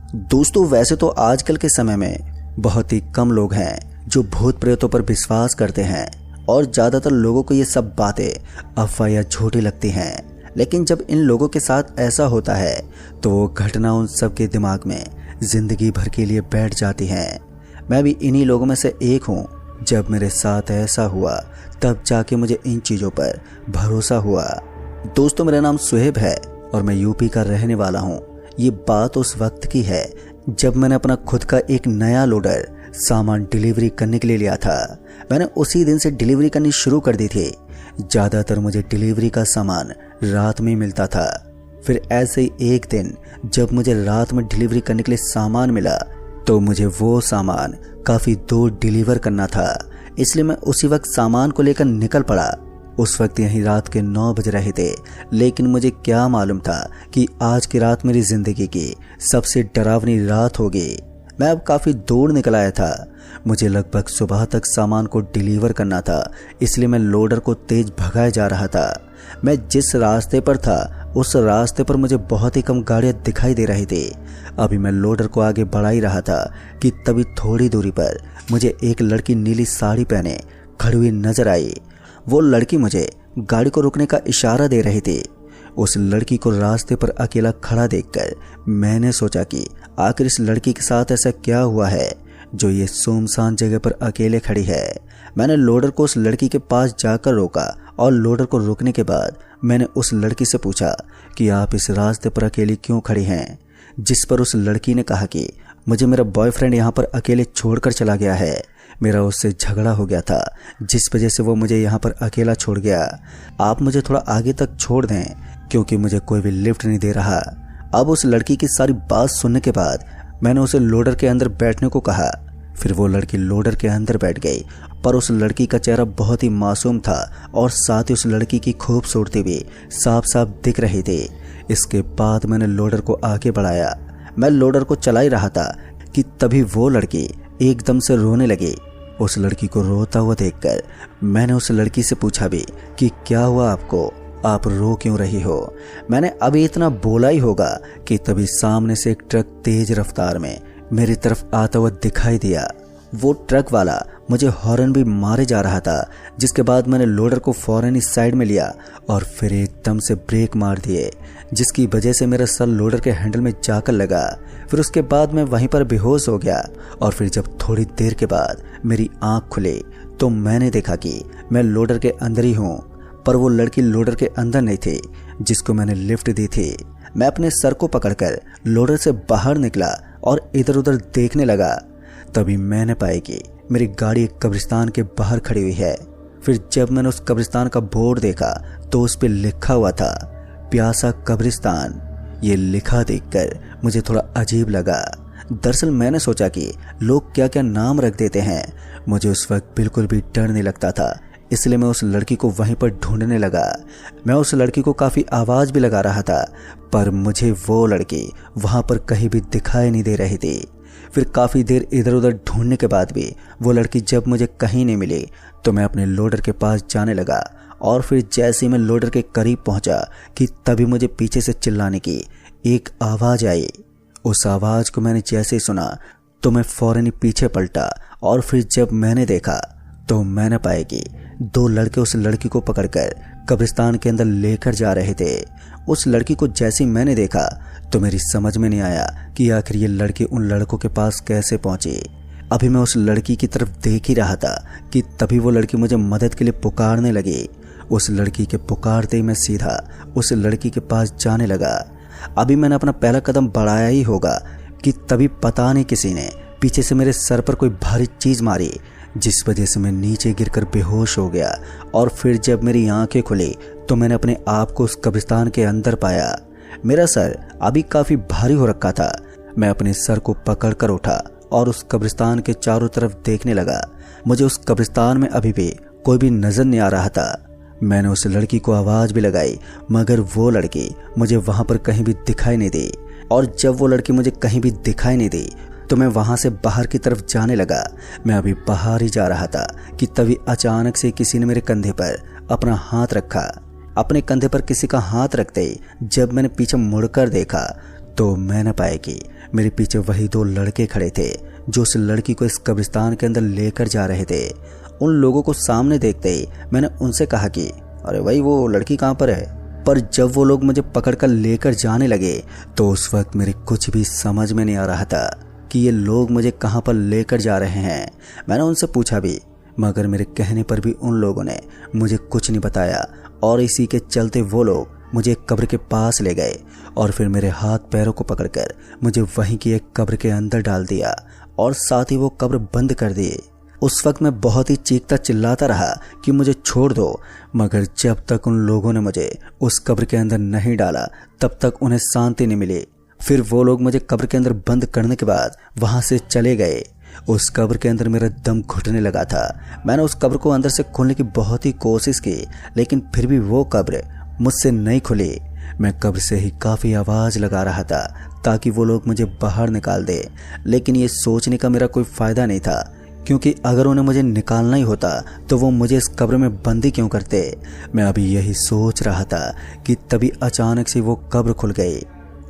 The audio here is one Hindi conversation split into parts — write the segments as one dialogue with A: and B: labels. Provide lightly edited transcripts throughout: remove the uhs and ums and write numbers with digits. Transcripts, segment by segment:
A: दोस्तों, वैसे तो आजकल के समय में बहुत ही कम लोग हैं जो भूत प्रेतों पर विश्वास करते हैं और ज़्यादातर लोगों को ये सब बातें अफवाह या झूठी लगती हैं। लेकिन जब इन लोगों के साथ ऐसा होता है तो वो घटना उन सब के दिमाग में जिंदगी भर के लिए बैठ जाती हैं। मैं भी इन्हीं लोगों में से एक हूँ। जब मेरे साथ ऐसा हुआ तब जाके मुझे इन चीज़ों पर भरोसा हुआ। दोस्तों, मेरा नाम सुहेब है और मैं यूपी का रहने वाला हूँ। ये बात उस वक्त की है जब मैंने अपना खुद का एक नया लोडर सामान डिलीवरी करने के लिए लिया था। मैंने उसी दिन से डिलीवरी करनी शुरू कर दी थी। ज़्यादातर मुझे डिलीवरी का सामान रात में मिलता था। फिर ऐसे ही एक दिन जब मुझे रात में डिलीवरी करने के लिए सामान मिला तो मुझे वो सामान काफ़ी दूर डिलीवर करना था, इसलिए मैं उसी वक्त सामान को लेकर निकल पड़ा। उस वक्त यहीं रात के 9 बज रहे थे, लेकिन मुझे क्या मालूम था कि आज की रात मेरी ज़िंदगी की सबसे डरावनी रात होगी। मैं अब काफ़ी दूर निकल आया था। मुझे लगभग सुबह तक सामान को डिलीवर करना था, इसलिए मैं लोडर को तेज भगाए जा रहा था। मैं जिस रास्ते पर था उस रास्ते पर मुझे बहुत ही कम गाड़ियाँ दिखाई दे रही थी। अभी मैं लोडर को आगे बढ़ा ही रहा था कि तभी थोड़ी दूरी पर मुझे एक लड़की नीली साड़ी पहने खड़ी हुई नजर आई। वो लड़की मुझे गाड़ी को रुकने का इशारा दे रही थी। उस लड़की को रास्ते पर अकेला खड़ा देखकर मैंने सोचा कि आखिर इस लड़की के साथ ऐसा क्या हुआ है जो ये सुनसान जगह पर अकेले खड़ी है। मैंने लोडर को उस लड़की के पास जाकर रोका और लोडर को रुकने के बाद मैंने उस लड़की से पूछा कि आप इस रास्ते पर अकेली क्यों खड़ी हैं। जिस पर उस लड़की ने कहा कि मुझे मेरा बॉयफ्रेंड यहाँ पर अकेले छोड़कर चला गया है। मेरा उससे झगड़ा हो गया था जिस वजह से वो मुझे यहाँ पर अकेला छोड़ गया। आप मुझे थोड़ा आगे तक छोड़ दें क्योंकि मुझे कोई भी लिफ्ट नहीं दे रहा। अब उस लड़की की सारी बात सुनने के बाद मैंने उसे लोडर के अंदर बैठने को कहा। फिर वो लड़की लोडर के अंदर बैठ गई, पर उस लड़की का चेहरा बहुत ही मासूम था और साथ ही उस लड़की की खूबसूरती भी साफ साफ दिख रही थी। इसके बाद मैंने लोडर को आगे बढ़ाया। मैं लोडर को चला ही रहा था कि तभी वो लड़की एकदम से रोने लगी। उस लड़की को रोता हुआ देखकर मैंने उस लड़की से पूछा भी कि क्या हुआ आपको, आप रो क्यों रही हो। मैंने अभी इतना बोला ही होगा कि तभी सामने से एक ट्रक तेज रफ्तार में मेरी तरफ आता हुआ दिखाई दिया। वो ट्रक वाला मुझे हॉर्न भी मारे जा रहा था, जिसके बाद मैंने लोडर को फौरन ही साइड में लिया और फिर एकदम से ब्रेक मार दिए, जिसकी वजह से मेरा सर लोडर के हैंडल में जाकर लगा। फिर उसके बाद मैं वहीं पर बेहोश हो गया और फिर जब थोड़ी देर के बाद मेरी आंख खुली तो मैंने देखा कि मैं लोडर के अंदर ही हूँ, पर वो लड़की लोडर के अंदर नहीं थी जिसको मैंने लिफ्ट दी थी। मैं अपने सर को पकड़कर लोडर से बाहर निकला और इधर उधर देखने लगा। तभी मैंने पाया कि मेरी गाड़ी एक कब्रिस्तान के बाहर खड़ी हुई है। फिर जब मैंने उस कब्रिस्तान का बोर्ड देखा तो उस पर लिखा हुआ था प्यासा कब्रिस्तान। ये लिखा देखकर मुझे थोड़ा अजीब लगा। दरअसल मैंने सोचा कि लोग क्या क्या नाम रख देते हैं। मुझे उस वक्त बिल्कुल भी डर नहीं लगता था, इसलिए मैं उस लड़की को वहीं पर ढूंढने लगा। मैं उस लड़की को काफ़ी आवाज़ भी लगा रहा था, पर मुझे वो लड़की वहाँ पर कहीं भी दिखाई नहीं दे रही थी। फिर काफ़ी देर इधर उधर ढूंढने के बाद भी वो लड़की जब मुझे कहीं नहीं मिली तो मैं अपने लोडर के पास जाने लगा। और फिर जैसे ही मैं लोडर के करीब पहुंचा कि तभी मुझे पीछे से चिल्लाने की एक आवाज़ आई। उस आवाज़ को मैंने जैसे ही सुना तो मैं फौरन ही पीछे पलटा और फिर जब मैंने देखा तो मैंने पाया कि 2 लड़के उस लड़की को पकड़कर कब्रिस्तान के अंदर लेकर जा रहे थे। उस लड़की को जैसे ही मैंने देखा तो मेरी समझ में नहीं आया कि आखिर ये लड़की उन लड़कों के पास कैसे पहुंची। अभी मैं उस लड़की की तरफ देख ही रहा था कि तभी वो लड़की मुझे मदद के लिए पुकारने लगी। उस लड़की के पुकारते ही मैं सीधा उस लड़की के पास जाने लगा। अभी मैंने अपना पहला कदम बढ़ाया ही होगा कि तभी पता नहीं किसी ने पीछे से मेरे सर पर कोई भारी चीज़ मारी, जिस वजह से मैं नीचे गिरकर बेहोश हो गया। और फिर जब मेरी आंखें खुली तो मैंने अपने आप को उस कब्रिस्तान के अंदर पाया। मेरा सर अभी काफ़ी भारी हो रखा था। मैं अपने सर को पकड़कर उठा और उस कब्रिस्तान के चारों तरफ देखने लगा। मुझे उस कब्रिस्तान में अभी भी कोई भी नज़र नहीं आ रहा था। मैंने उस लड़की को आवाज़ भी लगाई, मगर वो लड़की मुझे वहाँ पर कहीं भी दिखाई नहीं दी। और जब वो लड़की मुझे कहीं भी दिखाई नहीं दी तो मैं वहाँ से बाहर की तरफ जाने लगा। मैं अभी बाहर ही जा रहा था कि तभी अचानक से किसी ने मेरे कंधे पर अपना हाथ रखा। अपने कंधे पर किसी का हाथ रखते ही जब मैंने पीछे मुड़कर देखा तो मैंने पाया कि मेरे पीछे वही 2 लड़के खड़े थे जो उस लड़की को इस कब्रिस्तान के अंदर लेकर जा रहे थे। उन लोगों को सामने देखते ही मैंने उनसे कहा कि अरे भाई, वो लड़की कहाँ पर है? पर जब वो लोग मुझे पकड़कर लेकर जाने लगे तो उस वक्त मेरे कुछ भी समझ में नहीं आ रहा था कि ये लोग मुझे कहाँ पर लेकर जा रहे हैं। मैंने उनसे पूछा भी, मगर मेरे कहने पर भी उन लोगों ने मुझे कुछ नहीं बताया और इसी के चलते वो लोग मुझे एक कब्र के पास ले गए और फिर मेरे हाथ पैरों को पकड़कर मुझे वहीं की एक कब्र के अंदर डाल दिया और साथ ही वो कब्र बंद कर दी। उस वक्त मैं बहुत ही चीखता चिल्लाता रहा कि मुझे छोड़ दो, मगर जब तक उन लोगों ने मुझे उस कब्र के अंदर नहीं डाला तब तक उन्हें शांति नहीं मिली। फिर वो लोग मुझे कब्र के अंदर बंद करने के बाद वहां से चले गए। उस कब्र के अंदर मेरा दम घुटने लगा था। मैंने उस कब्र को अंदर से खोलने की बहुत ही कोशिश की, लेकिन फिर भी वो कब्र मुझसे नहीं खुली। मैं कब्र से ही काफ़ी आवाज़ लगा रहा था ताकि वो लोग मुझे बाहर निकाल दे, लेकिन ये सोचने का मेरा कोई फ़ायदा नहीं था, क्योंकि अगर उन्हें मुझे निकालना ही होता तो वो मुझे इस कब्र में बंदी क्यों करते। मैं अभी यही सोच रहा था कि तभी अचानक से वो कब्र खुल गई।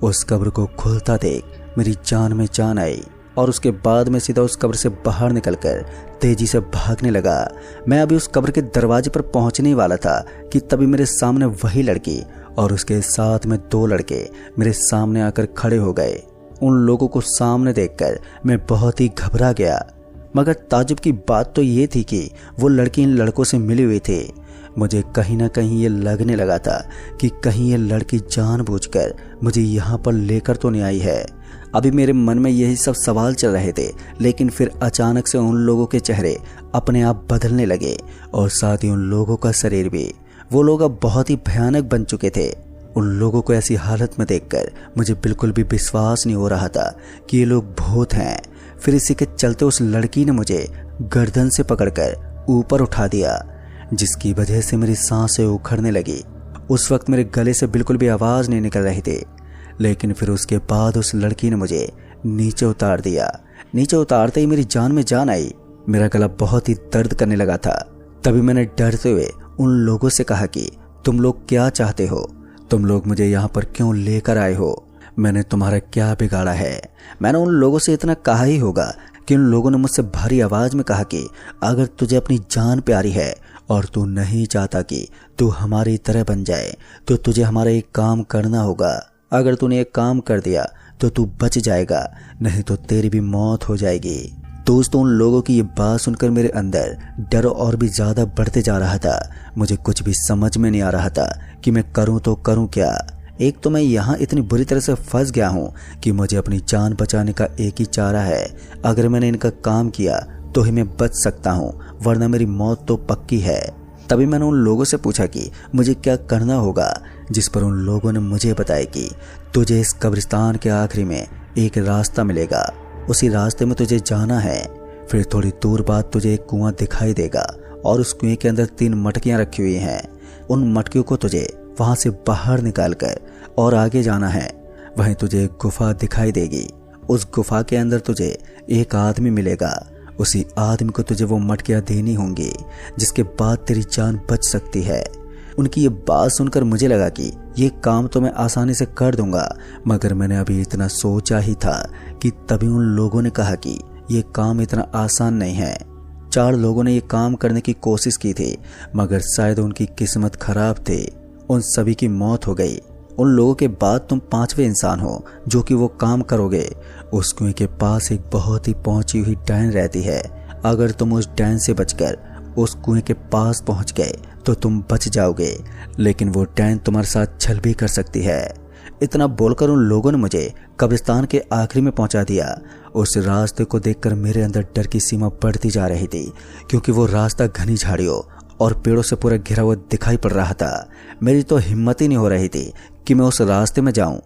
A: उस कब्र को खुलता देख मेरी जान में जान आई और उसके बाद मैं सीधा उस कब्र से बाहर निकलकर तेजी से भागने लगा। मैं अभी उस कब्र के दरवाजे पर पहुंचने वाला था कि तभी मेरे सामने वही लड़की और उसके साथ में 2 लड़के मेरे सामने आकर खड़े हो गए। उन लोगों को सामने देखकर मैं बहुत ही घबरा गया, मगर ताज्जुब की बात तो ये थी कि वो लड़की इन लड़कों से मिली हुई थी। मुझे कहीं ना कहीं ये लगने लगा था कि कहीं ये लड़की जानबूझकर मुझे यहाँ पर लेकर तो नहीं आई है। अभी मेरे मन में यही सब सवाल चल रहे थे, लेकिन फिर अचानक से उन लोगों के चेहरे अपने आप बदलने लगे और साथ ही उन लोगों का शरीर भी। वो लोग अब बहुत ही भयानक बन चुके थे। उन लोगों को ऐसी हालत में देखकर मुझे बिल्कुल भी विश्वास नहीं हो रहा था कि ये लोग भूत हैं। फिर इसी के चलते उस लड़की ने मुझे गर्दन से पकड़कर ऊपर उठा दिया, जिसकी वजह से मेरी सांसें उखड़ने लगी। उस वक्त मेरे गले से बिल्कुल भी आवाज़ नहीं निकल रही थी, लेकिन फिर उसके बाद उस लड़की ने मुझे नीचे उतार दिया। नीचे उतारते ही मेरी जान में जान आई। मेरा गला बहुत ही दर्द करने लगा था। तभी मैंने डरते हुए उन लोगों से कहा कि तुम लोग क्या चाहते हो? तुम लोग मुझे यहाँ पर क्यों लेकर आए हो? मैंने तुम्हारा क्या बिगाड़ा है? मैंने उन लोगों से इतना कहा ही होगा कि उन लोगों ने मुझसे भारी आवाज़ में कहा कि अगर तुझे अपनी जान प्यारी है और तू नहीं चाहता कि तू हमारी तरह बन जाए तो तुझे हमारा एक काम करना होगा। अगर तूने एक काम कर दिया तो तू बच जाएगा, नहीं तो तेरी भी मौत हो जाएगी। दोस्तों, उन लोगों की ये बात सुनकर मेरे अंदर डर और भी ज़्यादा बढ़ते जा रहा था। मुझे कुछ भी समझ में नहीं आ रहा था कि मैं करूं तो करूं क्या। एक तो मैं यहाँ इतनी बुरी तरह से फंस गया हूँ कि मुझे अपनी जान बचाने का एक ही चारा है। अगर मैंने इनका काम किया तो ही मैं बच सकता हूँ, वरना मेरी मौत तो पक्की है। तभी मैंने उन लोगों से पूछा कि मुझे क्या करना होगा, जिस पर उन लोगों ने मुझे बताया कि तुझे इस कब्रिस्तान के आखिरी में एक रास्ता मिलेगा, उसी रास्ते में तुझे जाना है। फिर थोड़ी दूर बाद तुझे एक कुआं दिखाई देगा और उस कुएं के अंदर 3 मटकियां रखी हुई हैं। उन मटकियों को तुझे वहां से बाहर निकालकर और आगे जाना है। वहीं तुझे एक गुफा दिखाई देगी। उस गुफा के अंदर तुझे एक आदमी मिलेगा। उसी आदमी को तुझे वो मटकियां देनी होंगी, जिसके बाद तेरी जान बच सकती है। उनकी ये बात सुनकर मुझे लगा कि ये काम तो मैं आसानी से कर दूंगा, मगर मैंने अभी इतना सोचा ही था कि तभी उन लोगों ने कहा कि ये काम इतना आसान नहीं है। 4 लोगों ने ये काम करने की कोशिश की थी, मगर शायद उनकी किस्मत खराब थी। उन सभी की मौत हो गई। उन लोगों के बाद तुम 5वें इंसान हो जो कि वो काम करोगे। उस कुएं के पास एक बहुत ही पहुंची हुई डैन रहती है। अगर तुम उस डैन से बचकर उस कुएं के पास पहुंच गए तो तुम बच जाओगे, लेकिन वो डैन तुम्हारे साथ छल भी कर सकती है। इतना बोलकर उन लोगों ने मुझे कब्रिस्तान के आखिरी में पहुंचा दिया। उस रास्ते को देखकर मेरे अंदर डर की सीमा बढ़ती जा रही थी, क्योंकि वो रास्ता घनी झाड़ियों और पेड़ों से पूरा घिरा हुआ दिखाई पड़ रहा था। मेरी तो हिम्मत ही नहीं हो रही थी कि मैं उस रास्ते में जाऊं,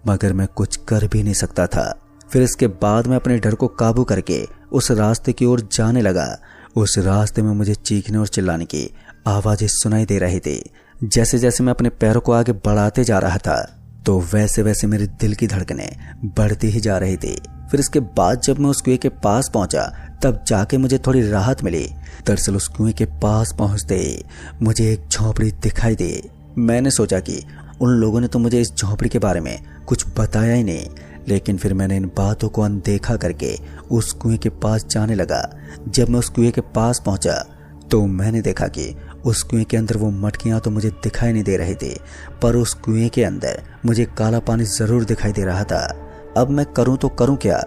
A: मगर मैं कुछ कर भी नहीं सकता था। फिर इसके बाद मैं अपने डर को काबू करके उस रास्ते की ओर जाने लगा। उस रास्ते में मुझे चीखने और चिल्लाने की आवाजें सुनाई दे रही थी। जैसे जैसे मैं अपने पैरों को आगे बढ़ाते जा रहा था तो वैसे वैसे मेरे दिल की धड़कनें बढ़ती ही जा रही थी। फिर इसके बाद जब मैं उस कुएं के पास पहुंचा तब जाके मुझे थोड़ी राहत मिली। दरअसल उस कुएं के पास पहुंचते ही मुझे एक झोंपड़ी दिखाई दी। मैंने सोचा कि उन लोगों ने तो मुझे इस झोंपड़ी के बारे में कुछ बताया ही नहीं, लेकिन फिर मैंने इन बातों को अनदेखा करके उस कुएं के पास जाने लगा। जब मैं उस कुएं के पास पहुंचा तो मैंने देखा कि उस कुएं के अंदर वो मटकियां तो मुझे दिखाई नहीं दे रही थी, पर उस कुएं के अंदर मुझे काला पानी जरूर दिखाई दे रहा था। अब मैं करूं तो करूं क्या?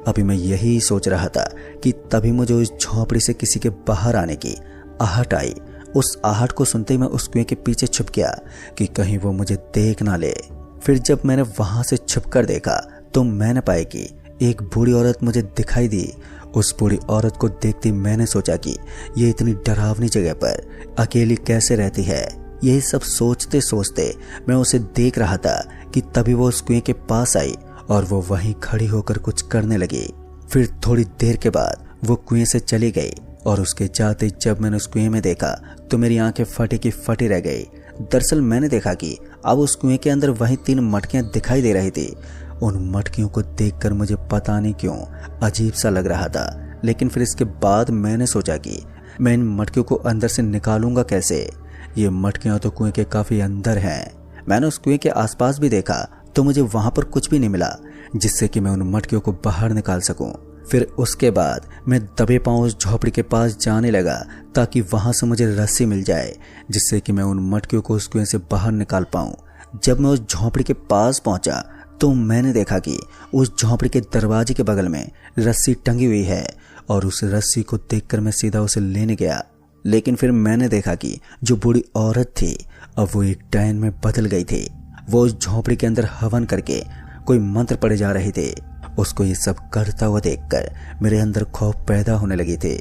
A: अभी मैं यही सोच रहा था कि तभी मुझे उस झोंपड़ी से किसी के बाहर आने की आहट आई। उस आहट को सुनते ही मैं उस कुएं के पीछे छुप गया कि कहीं वो मुझे देख ना ले। फिर जब मैंने वहां से छुपकर देखा तो मैंने पाया कि एक बूढ़ी औरत मुझे दिखाई दी। उस बूढ़ी औरत को देखते मैंने सोचा कि ये इतनी डरावनी जगह पर अकेली कैसे रहती है। यही सब सोचते सोचते मैं उसे देख रहा था कि तभी वो उस कुएं के पास आई और वो वहीं खड़ी होकर कुछ करने लगी। फिर थोड़ी देर के बाद वो कुएं से चली गई और उसके जाते जब मैंने उस कुएं में देखा तो मेरी आंखें फटी की फटी रह गई। दरअसल मैंने देखा कि अब उस कुएं के अंदर वही 3 मटकियां दिखाई दे रही थी। उन मटकियों को देखकर मुझे पता नहीं क्यों अजीब सा लग रहा था, लेकिन फिर इसके बाद मैंने सोचा कि मैं इन मटकियों को अंदर से निकालूंगा कैसे। ये मटकियां तो कुएं के काफी अंदर हैं। मैंने उस कुएं के आसपास भी देखा तो मुझे वहां पर कुछ भी नहीं मिला जिससे कि मैं उन मटकियों को बाहर निकाल सकूं। फिर उसके बाद मैं दबे पांव उस झोपड़ी के पास जाने लगा ताकि वहां से मुझे रस्सी मिल जाए जिससे कि मैं उन मटकियों को उस कुएं से बाहर निकाल पाऊं। जब मैं उस झोपड़ी के पास पहुंचा तो मैंने देखा कि उस झोपड़ी के दरवाजे के बगल में रस्सी टंगी हुई है और उस रस्सी को देखकर मैं सीधा उसे लेने गया। लेकिन फिर मैंने देखा कि जो बूढ़ी औरत थी अब वो एक डायन में बदल गई थी। वो उस झोपड़ी के अंदर हवन करके कोई मंत्र पढ़े जा रहे थे। उसको ये सब करता हुआ देखकर मेरे अंदर खौफ पैदा होने लगी थी।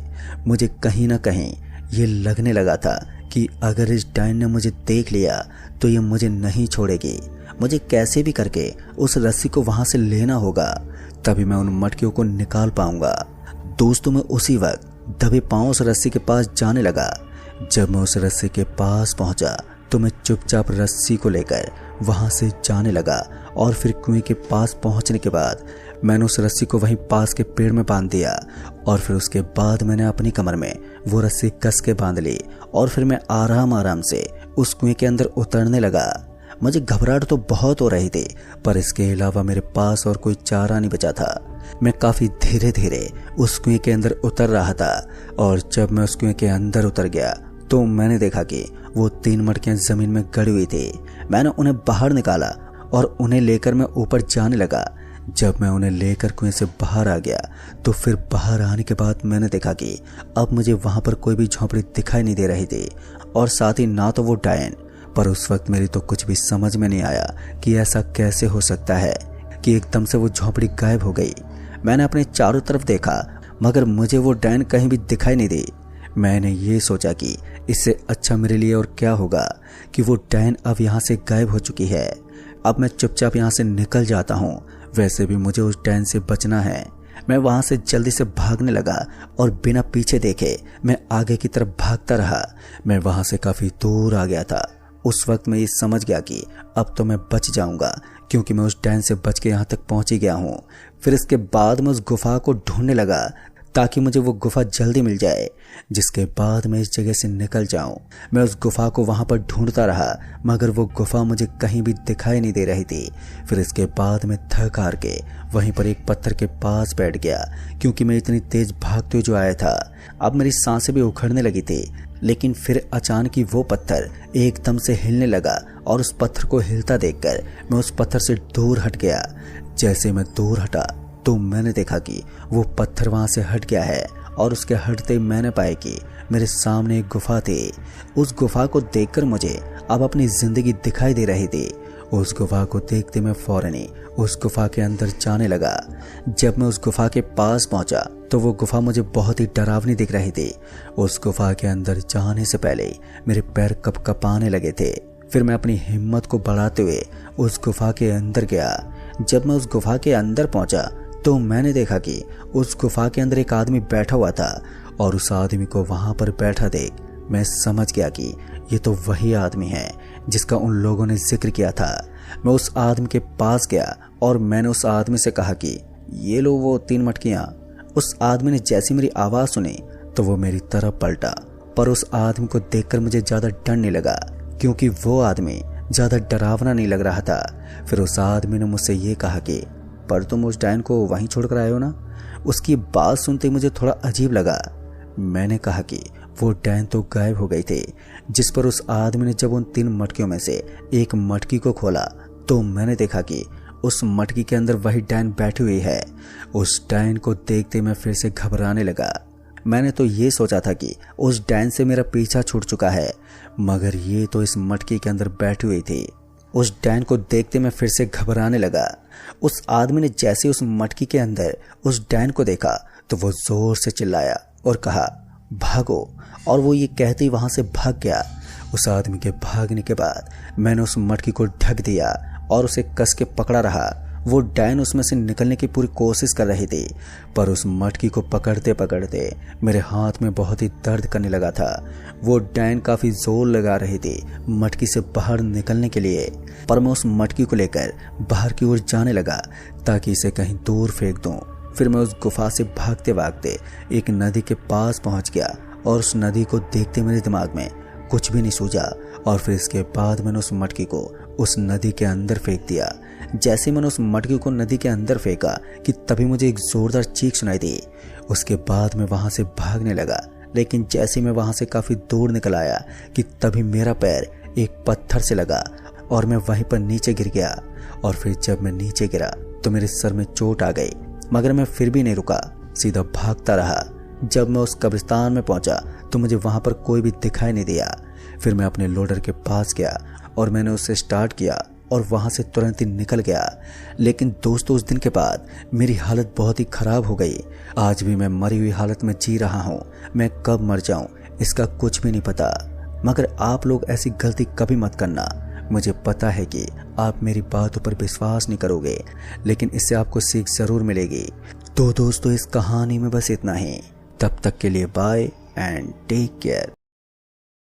A: मुझे कहीं ना कहीं ये लगने लगा था कि अगर इस डायन ने मुझे देख लिया तो ये मुझे नहीं छोड़ेगी। मुझे कैसे भी करके उस रस्सी को वहां से लेना होगा, तभी मैं उन मटकियों को निकाल पाऊंगा। दोस्तों, मैं उसी वक्त दबे पांव उस रस्सी के पास जाने लगा। जब मैं उस रस्सी के पास पहुंचा तो मैं चुपचाप रस्सी को लेकर वहां से जाने लगा और फिर कुएं के पास पहुंचने के बाद मैंने उस रस्सी को वहीं पास के पेड़ में बांध दिया और फिर उसके बाद मैंने अपनी कमर में वो रस्सी कस के बांध ली और फिर मैं आराम आराम से उस कुएं के अंदर उतरने लगा। मुझे घबराहट तो बहुत हो रही थी, पर इसके अलावा मेरे पास और कोई चारा नहीं बचा था। मैं काफी धीरे धीरे उस कुएं के अंदर उतर रहा था और जब मैं उस कुएं के अंदर उतर गया तो मैंने देखा कि वो 3 मटकियां जमीन में गड़ी हुई थी। मैंने उन्हें बाहर निकाला और उन्हें लेकर मैं ऊपर जाने लगा। जब मैं उन्हें लेकर कुएं से बाहर आ गया तो फिर बाहर आने के बाद मैंने देखा कि अब मुझे वहां पर कोई भी झोंपड़ी दिखाई नहीं दे रही थी और साथ ही ना तो वो डायन। पर उस वक्त मेरी तो कुछ भी समझ में नहीं आया कि ऐसा कैसे हो सकता है कि एकदम से वो झोंपड़ी गायब हो गई। मैंने अपने चारों तरफ देखा मगर मुझे वो डायन कहीं भी दिखाई नहीं दी। मैंने ये सोचा कि इससे अच्छा मेरे लिए और क्या होगा कि वो डायन अब यहाँ से गायब हो चुकी है। अब मैं चुपचाप यहाँ से निकल जाता हूँ, वैसे भी मुझे उस डायन से बचना है। मैं वहां से जल्दी से भागने लगा और बिना पीछे देखे मैं आगे की तरफ भागता रहा। मैं वहां से काफी दूर आ गया था। उस वक्त मैं ये समझ गया कि अब तो मैं बच जाऊंगा क्योंकि मैं उस डायन से बच के यहाँ तक पहुंच ही गया हूँ। फिर इसके बाद मैं उस गुफा को ढूंढने लगा ताकि मुझे वो गुफा जल्दी मिल जाए, जिसके बाद मैं इस जगह से निकल जाऊं। मैं उस गुफा को वहां पर ढूंढता रहा मगर वो गुफा मुझे कहीं भी दिखाई नहीं दे रही थी। फिर इसके बाद मैं थक हार के वहीं पर एक पत्थर के पास बैठ गया क्योंकि मैं इतनी तेज भागते हुए जो आया था अब मेरी सांसें भी उखड़ने लगी थी। लेकिन फिर अचानक ही वो पत्थर एकदम से हिलने लगा और उस पत्थर को हिलता देखकर मैं उस पत्थर से दूर हट गया। जैसे मैं दूर हटा तो मैंने देखा कि वो पत्थर वहां से हट गया है और उसके हटते ही मैंने पाया कि मेरे सामने एक गुफा थी। उस गुफा को देखकर मुझे अब अपनी जिंदगी दिखाई दे रही थी। उस गुफा को देखते मैं फौरन ही उस गुफा के अंदर जाने लगा। जब मैं उस गुफा के पास पहुंचा तो वो गुफा मुझे बहुत ही डरावनी दिख रही थी। उस गुफा के अंदर जाने से पहले मेरे पैर कपकपाने लगे थे। फिर मैं अपनी हिम्मत को बढ़ाते हुए उस गुफा के अंदर गया। जब मैं उस गुफा के अंदर पहुंचा तो मैंने देखा कि उस गुफा के अंदर एक आदमी बैठा हुआ था और उस आदमी को वहां पर बैठा देख मैं समझ गया कि ये तो वही आदमी है जिसका उन लोगों ने जिक्र किया था। मैं उस आदमी के पास गया और मैंने उस आदमी से कहा कि ये लो वो 3 मटकियां। उस आदमी ने जैसी मेरी आवाज सुनी तो वो मेरी तरफ पलटा, पर उस आदमी को देखकर मुझे ज्यादा डर नहीं लगा क्योंकि वो आदमी ज्यादा डरावना नहीं लग रहा था। फिर उस आदमी ने मुझसे ये कहा कि पर तुम उस डैन को वहीं छोड़कर आए हो ना? उसकी बात सुनते मुझे थोड़ा अजीब लगा। मैंने कहा कि वो डैन तो गायब हो गई थी। जिस पर उस आदमी ने जब उन 3 मटकियों में से एक मटकी को खोला तो मैंने देखा कि उस मटकी के अंदर वही डैन बैठी हुई है। उस डैन को देखते मैं फिर से घबराने लगा। मैंने तो ये सोचा था कि उस डैन से मेरा पीछा छूट चुका है, मगर ये तो इस मटकी के अंदर बैठी हुई थी। उस डैन को देखते मैं फिर से घबराने लगा। उस आदमी ने जैसे उस मटकी के अंदर उस डैन को देखा तो वो जोर से चिल्लाया और कहा, भागो। और वो ये कहते ही वहां से भाग गया। उस आदमी के भागने के बाद मैंने उस मटकी को ढक दिया और उसे कस के पकड़ा रहा। वो डैन उसमें से निकलने की पूरी कोशिश कर रही थी, पर उस मटकी को पकड़ते पकड़ते मेरे हाथ में बहुत ही दर्द करने लगा था। वो डैन काफी जोर लगा रही थी मटकी से बाहर निकलने के लिए, पर मैं उस मटकी को लेकर बाहर की ओर जाने लगा ताकि इसे कहीं दूर फेंक दूं। फिर मैं उस गुफा से भागते भागते एक नदी के पास पहुंच गया और उस नदी को देखते मेरे दिमाग में कुछ भी नहीं सूझा। और फिर इसके बाद मैंने उस मटकी को उस नदी के अंदर फेंक दिया। जैसे मैंने उस मटकी को नदी के अंदर फेंका कि तभी मुझे एक जोरदार चीख सुनाई दी। उसके बाद मैं वहां से भागने लगा, लेकिन जैसे मैं वहां से काफी दूर निकल आया कि तभी मेरा पैर एक पत्थर से लगा और मैं वहीं पर नीचे गिर गया। और फिर जब मैं नीचे गिरा तो मेरे सर में चोट आ गई, मगर मैं फिर भी नहीं रुका, सीधा भागता रहा। जब मैं उस कब्रिस्तान में पहुंचा तो मुझे वहां पर कोई भी दिखाई नहीं दिया। फिर मैं अपने लोडर के पास गया और मैंने उसे स्टार्ट किया और वहां से तुरंत ही निकल गया। लेकिन दोस्तों, उस दिन के बाद मेरी हालत बहुत ही खराब हो गई। आज भी मैं मरी हुई हालत में जी रहा हूँ। मैं कब मर जाऊं इसका कुछ भी नहीं पता, मगर आप लोग ऐसी गलती कभी मत करना। मुझे पता है कि आप मेरी बातों पर विश्वास नहीं करोगे, लेकिन इससे आपको सीख जरूर मिलेगी। तो दोस्तों, इस कहानी में बस इतना ही। तब तक के लिए बाय एंड टेक केयर।